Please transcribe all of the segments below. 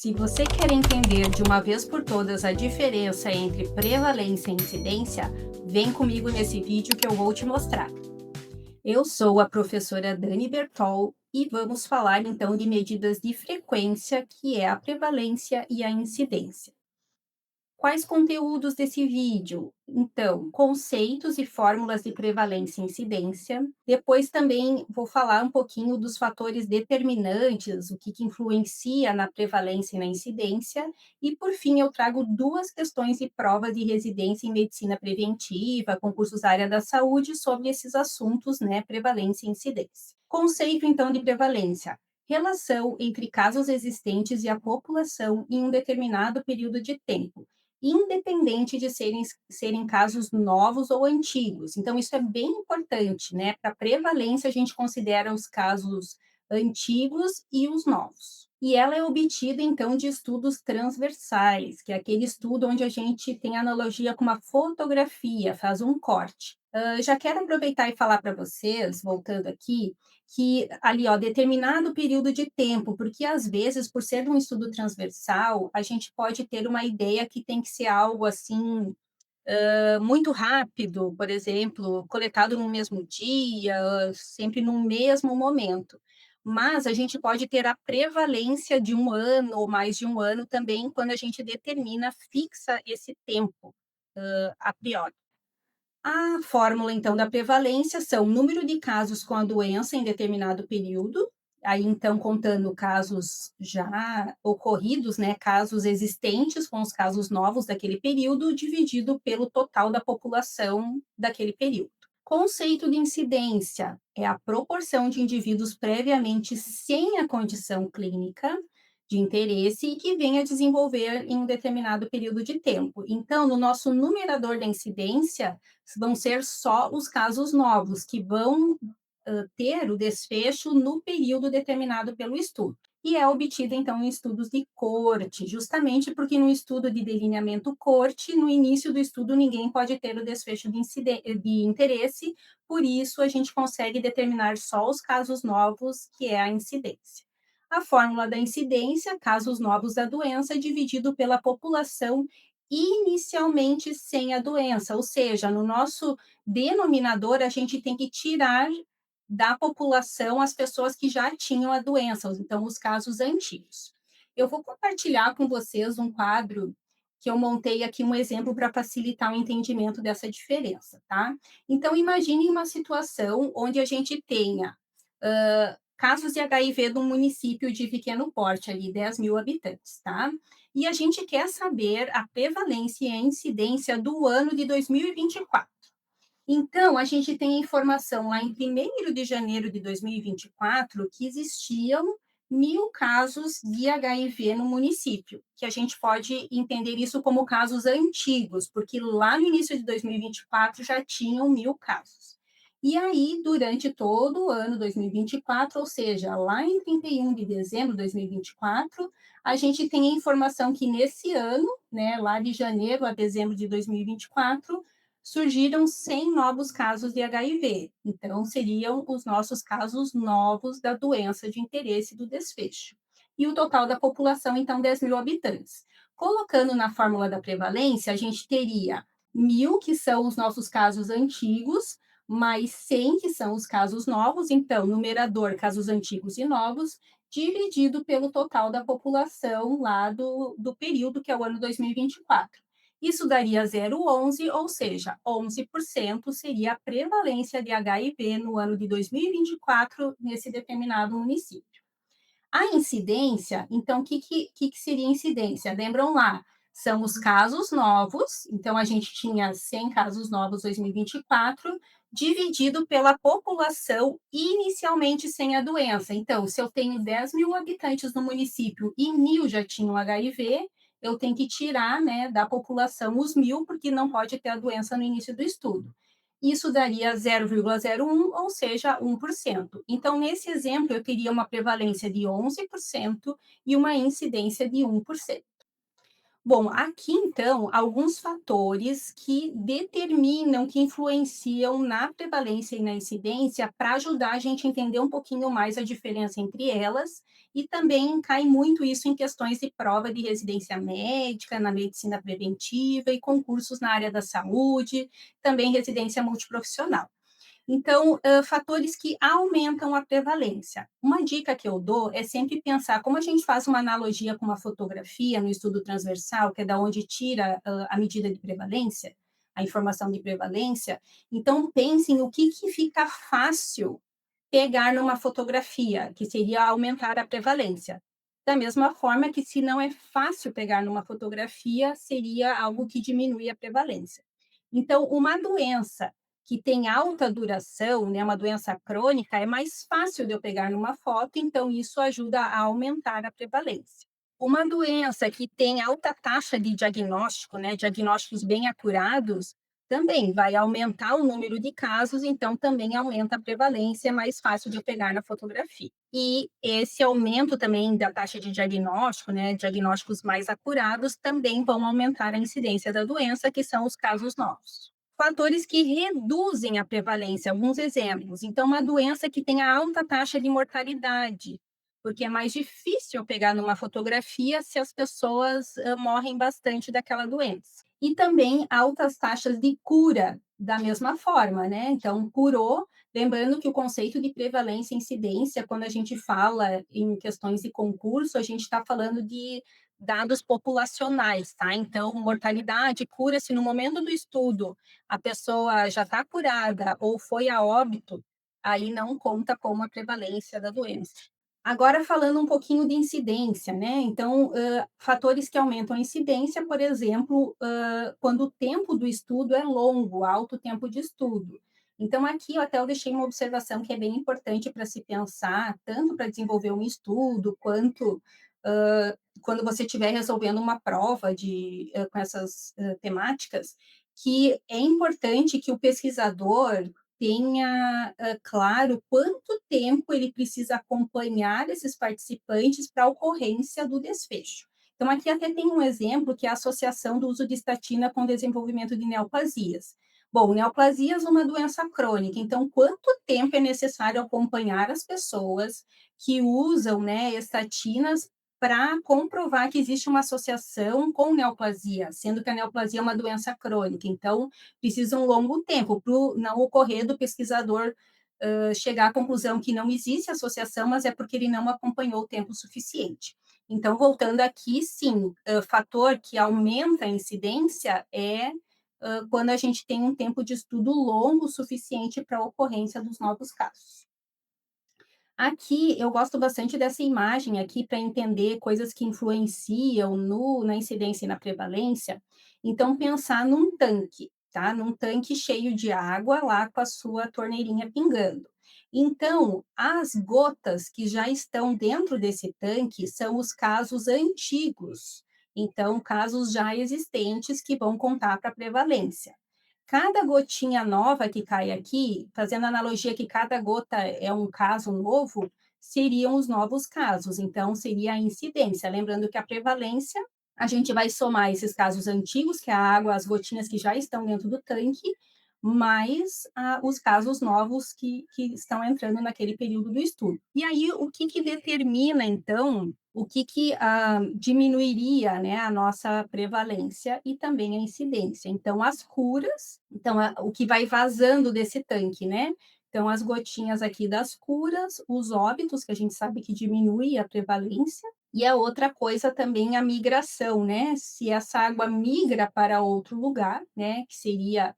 Se você quer entender de uma vez por todas a diferença entre prevalência e incidência, vem comigo nesse vídeo que eu vou te mostrar. Eu sou a professora Dani Bertol e vamos falar então de medidas de frequência, que é a prevalência e a incidência. Quais conteúdos desse vídeo? Então, conceitos e fórmulas de prevalência e incidência. Depois também vou falar um pouquinho dos fatores determinantes, o que influencia na prevalência e na incidência. E, por fim, eu trago duas questões de prova de residência em medicina preventiva, concursos da área da saúde, sobre esses assuntos, né, prevalência e incidência. Conceito, então, de prevalência. Relação entre casos existentes e a população em um determinado período de tempo, independente de serem casos novos ou antigos. Então, isso é bem importante, né? Para prevalência, a gente considera os casos antigos e os novos. E ela é obtida, então, de estudos transversais, que é aquele estudo onde a gente tem analogia com uma fotografia, faz um corte. Já quero aproveitar e falar para vocês, voltando aqui, que ali, ó, determinado período de tempo, porque às vezes, por ser um estudo transversal, a gente pode ter uma ideia que tem que ser algo assim, muito rápido, por exemplo, coletado no mesmo dia, sempre no mesmo momento. Mas a gente pode ter a prevalência de um ano ou mais de um ano também, quando a gente determina, fixa esse tempo, a priori. A fórmula, então, da prevalência são o número de casos com a doença em determinado período, aí, então, contando casos já ocorridos, né, casos existentes com os casos novos daquele período, dividido pelo total da população daquele período. Conceito de incidência é a proporção de indivíduos previamente sem a condição clínica de interesse e que venha a desenvolver em um determinado período de tempo. Então, no nosso numerador da incidência, vão ser só os casos novos, que vão ter o desfecho no período determinado pelo estudo. E é obtida, então, em estudos de corte, justamente porque no estudo de delineamento corte, no início do estudo, ninguém pode ter o desfecho de interesse, por isso a gente consegue determinar só os casos novos, que é a incidência. A fórmula da incidência, casos novos da doença, dividido pela população inicialmente sem a doença, ou seja, no nosso denominador, a gente tem que tirar da população as pessoas que já tinham a doença, então os casos antigos. Eu vou compartilhar com vocês um quadro que eu montei aqui, um exemplo para facilitar o entendimento dessa diferença, tá? Então, imagine uma situação onde a gente tenha casos de HIV num município de pequeno porte, ali, 10 mil habitantes, tá? E a gente quer saber a prevalência e a incidência do ano de 2024. Então, a gente tem informação lá em 1º de janeiro de 2024 que existiam 1.000 casos de HIV no município, que a gente pode entender isso como casos antigos, porque lá no início de 2024 já tinham 1.000 casos. E aí, durante todo o ano 2024, ou seja, lá em 31 de dezembro de 2024, a gente tem a informação que nesse ano, né, lá de janeiro a dezembro de 2024, surgiram 100 novos casos de HIV. Então, seriam os nossos casos novos da doença de interesse do desfecho. E o total da população, então, 10 mil habitantes. Colocando na fórmula da prevalência, a gente teria 1.000, que são os nossos casos antigos, mais 100, que são os casos novos. Então, numerador, casos antigos e novos, dividido pelo total da população lá do período, que é o ano 2024. Isso daria 0,11, ou seja, 11% seria a prevalência de HIV no ano de 2024 nesse determinado município. A incidência, então, o que seria incidência? Lembram lá, são os casos novos, então a gente tinha 100 casos novos em 2024, dividido pela população inicialmente sem a doença. Então, se eu tenho 10 mil habitantes no município e 1.000 já tinham HIV, eu tenho que tirar, né, da população os 1.000, porque não pode ter a doença no início do estudo. Isso daria 0,01, ou seja, 1%. Então, nesse exemplo, eu teria uma prevalência de 11% e uma incidência de 1%. Bom, aqui então, alguns fatores que determinam, que influenciam na prevalência e na incidência, para ajudar a gente a entender um pouquinho mais a diferença entre elas, e também cai muito isso em questões de prova de residência médica, na medicina preventiva e concursos na área da saúde, também residência multiprofissional. Então, fatores que aumentam a prevalência. Uma dica que eu dou é sempre pensar, como a gente faz uma analogia com uma fotografia no estudo transversal, que é da onde tira a medida de prevalência, a informação de prevalência, então pense em o que, que fica fácil pegar numa fotografia, que seria aumentar a prevalência. Da mesma forma que se não é fácil pegar numa fotografia, seria algo que diminui a prevalência. Então, uma doença que tem alta duração, né, uma doença crônica, é mais fácil de eu pegar numa foto, então isso ajuda a aumentar a prevalência. Uma doença que tem alta taxa de diagnóstico, né, diagnósticos bem acurados, também vai aumentar o número de casos, então também aumenta a prevalência, é mais fácil de eu pegar na fotografia. E esse aumento também da taxa de diagnóstico, né, diagnósticos mais acurados, também vão aumentar a incidência da doença, que são os casos novos. Fatores que reduzem a prevalência, alguns exemplos. Então, uma doença que tenha alta taxa de mortalidade, porque é mais difícil pegar numa fotografia se as pessoas morrem bastante daquela doença. E também altas taxas de cura, da mesma forma, né? Então, curou, lembrando que o conceito de prevalência e incidência, quando a gente fala em questões de concurso, a gente está falando de dados populacionais, tá? Então, mortalidade, cura-se no momento do estudo, a pessoa já está curada ou foi a óbito, aí não conta como a prevalência da doença. Agora falando um pouquinho de incidência, né, então, fatores que aumentam a incidência, por exemplo, quando o tempo do estudo é longo, alto tempo de estudo. Então aqui eu deixei uma observação que é bem importante para se pensar, tanto para desenvolver um estudo, quanto, quando você estiver resolvendo uma prova com essas, temáticas, que é importante que o pesquisador tenha claro quanto tempo ele precisa acompanhar esses participantes para a ocorrência do desfecho. Então, aqui até tem um exemplo que é a associação do uso de estatina com o desenvolvimento de neoplasias. Bom, neoplasias é uma doença crônica, então quanto tempo é necessário acompanhar as pessoas que usam, né, estatinas para comprovar que existe uma associação com neoplasia, sendo que a neoplasia é uma doença crônica. Então, precisa um longo tempo para não ocorrer do pesquisador chegar à conclusão que não existe associação, mas é porque ele não acompanhou o tempo suficiente. Então, voltando aqui, sim, fator que aumenta a incidência é quando a gente tem um tempo de estudo longo o suficiente para a ocorrência dos novos casos. Aqui eu gosto bastante dessa imagem aqui para entender coisas que influenciam na incidência e na prevalência. Então, pensar num tanque, tá? Num tanque cheio de água lá com a sua torneirinha pingando. Então, as gotas que já estão dentro desse tanque são os casos antigos. Então, casos já existentes que vão contar para a prevalência. Cada gotinha nova que cai aqui, fazendo analogia que cada gota é um caso novo, seriam os novos casos, então seria a incidência. Lembrando que a prevalência, a gente vai somar esses casos antigos, que é a água, as gotinhas que já estão dentro do tanque, mais os casos novos que estão entrando naquele período do estudo. E aí, o que, que determina, então, o que, que diminuiria, né, a nossa prevalência e também a incidência? Então, as curas, então, o que vai vazando desse tanque, né? Então, as gotinhas aqui das curas, os óbitos, que a gente sabe que diminui a prevalência, e a outra coisa também a migração, né? Se essa água migra para outro lugar, né? Que seria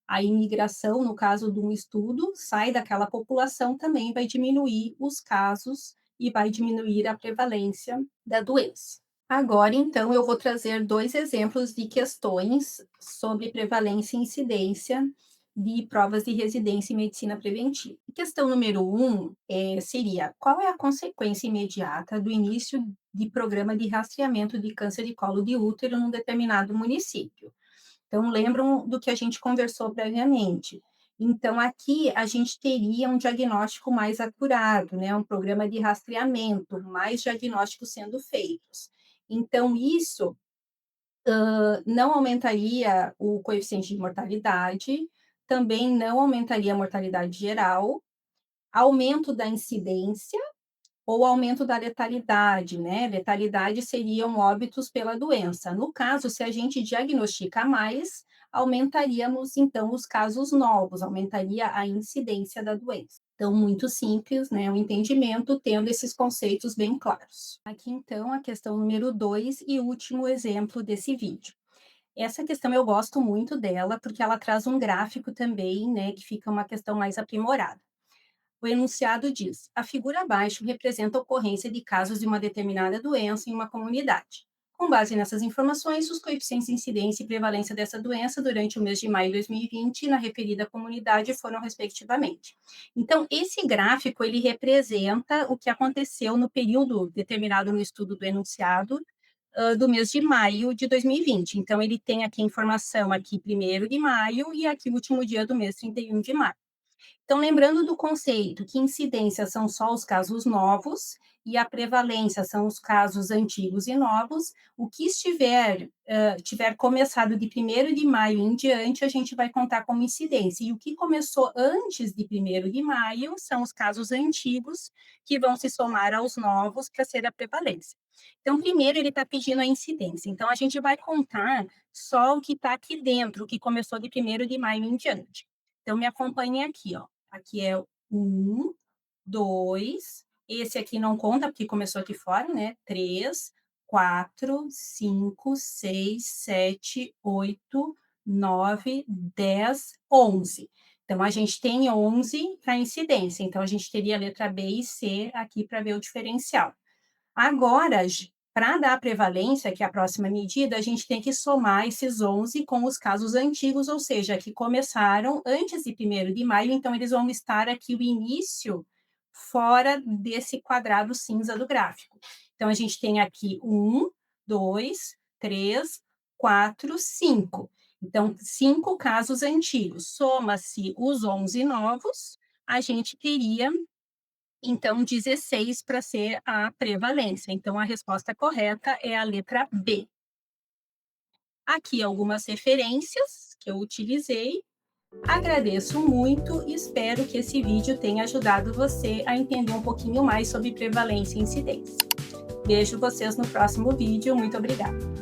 a imigração, no caso de um estudo, sai daquela população, também vai diminuir os casos e vai diminuir a prevalência da doença. Agora, então, eu vou trazer dois exemplos de questões sobre prevalência e incidência de provas de residência em medicina preventiva. Questão número um seria: qual é a consequência imediata do início de programa de rastreamento de câncer de colo de útero num determinado município? Então, lembram do que a gente conversou previamente. Então, aqui a gente teria um diagnóstico mais acurado, né? Um programa de rastreamento, mais diagnósticos sendo feitos. Então, isso Não aumentaria o coeficiente de mortalidade, também não aumentaria a mortalidade geral, aumento da incidência ou aumento da letalidade, né? Letalidade seriam óbitos pela doença. No caso, se a gente diagnostica mais, aumentaríamos então os casos novos, aumentaria a incidência da doença. Então, muito simples, né? O entendimento tendo esses conceitos bem claros. Aqui, então, a questão número 2 e último exemplo desse vídeo. Essa questão eu gosto muito dela, porque ela traz um gráfico também, né, que fica uma questão mais aprimorada. O enunciado diz: a figura abaixo representa a ocorrência de casos de uma determinada doença em uma comunidade. Com base nessas informações, os coeficientes de incidência e prevalência dessa doença durante o mês de maio de 2020 na referida comunidade foram respectivamente. Então, esse gráfico ele representa o que aconteceu no período determinado no estudo do enunciado do mês de maio de 2020. Então, ele tem aqui a informação aqui 1º de maio e aqui o último dia do mês 31 de maio. Então, lembrando do conceito que incidência são só os casos novos e a prevalência são os casos antigos e novos, o que tiver começado de 1º de maio em diante, a gente vai contar como incidência. E o que começou antes de 1º de maio são os casos antigos, que vão se somar aos novos para ser a prevalência. Então, primeiro ele está pedindo a incidência. Então, a gente vai contar só o que está aqui dentro, o que começou de 1º de maio em diante. Então, me acompanhem aqui, ó. Aqui é 1, 2, esse aqui não conta, porque começou aqui fora, né? 3, 4, 5, 6, 7, 8, 9, 10, 11. Então, a gente tem 11 para incidência. Então, a gente teria a letra B e C aqui para ver o diferencial. Agora, para dar a prevalência, que é a próxima medida, a gente tem que somar esses 11 com os casos antigos, ou seja, que começaram antes de 1º de maio, então eles vão estar aqui o início fora desse quadrado cinza do gráfico. Então, a gente tem aqui 1, 2, 3, 4, 5. Então, 5 casos antigos. Soma-se os 11 novos, a gente teria então 16 para ser a prevalência. Então, a resposta correta é a letra B. Aqui algumas referências que eu utilizei. Agradeço muito e espero que esse vídeo tenha ajudado você a entender um pouquinho mais sobre prevalência e incidência. Vejo vocês no próximo vídeo. Muito obrigada.